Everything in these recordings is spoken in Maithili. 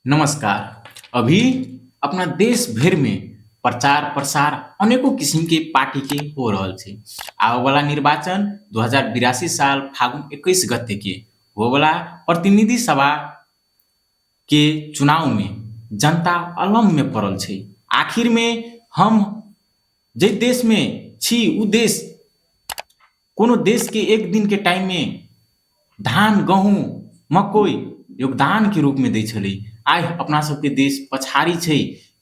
नमस्कार। अभी अपना देश भर में प्रचार प्रसार अनेकों किस्म के पार्टी के हो रहल छै। आवे वाला निर्वाचन 2082 साल फागुन 21 गते के हो वाला प्रतिनिधि सभा के चुनाव में जनता अलम में पड़ल छै। आखिर में हम जे देश में छी उ देश कोनो देश के एक दिन के टाइम में धान गहूँ मकई योगदान के रूप में दै छलै। आइ अपना सबके देश पछाड़ी छै।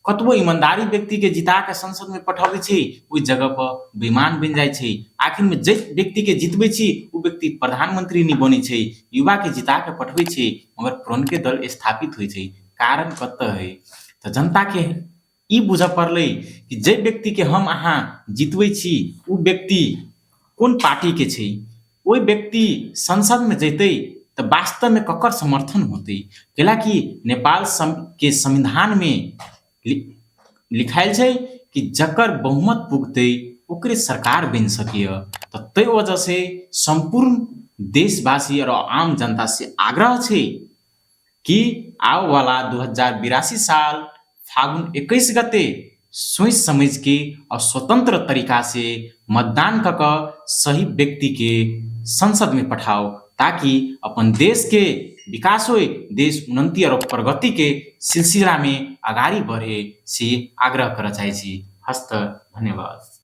कतबो ईमानदारी व्यक्ति के जिता के संसद में पठाबै छै ओइ जगह पर बेईमान बन जाइ छै। आखिर में जे व्यक्ति के जितबै छी उ व्यक्ति प्रधानमंत्री नहीं बनै छै, युवा के जिता के पठबै छै मगर पुरनके दल स्थापित होइ छै। कारण कतऽ है? त जनता के ई बुझ पड़लै कि जे व्यक्ति के हम अहाँ जितबै छी उ व्यक्ति कोन पार्टी के छै। ओइ व्यक्ति संसद में जैतै त वास्तव में ककर समर्थन होतै। कैलाकि नेपाल के संविधान में लिखाइल छै कि जकर बहुमत पुगतै ओकरे सरकार बन सकैय। त तै वजह से संपूर्ण देशवासी और आम जनता से आग्रह छै कि आवे वाला 2082 साल फागुन 21 गते सोच समझ के और स्वतंत्र तरीका से मतदान क सही व्यक्ति के संसद में पठाओ ताकि अपन देश के विकास होए, देश उन्नति और प्रगति के सिलसिला में आगाड़ी बढ़े से आग्रह कर चाहे छी। हस्त धन्यवाद।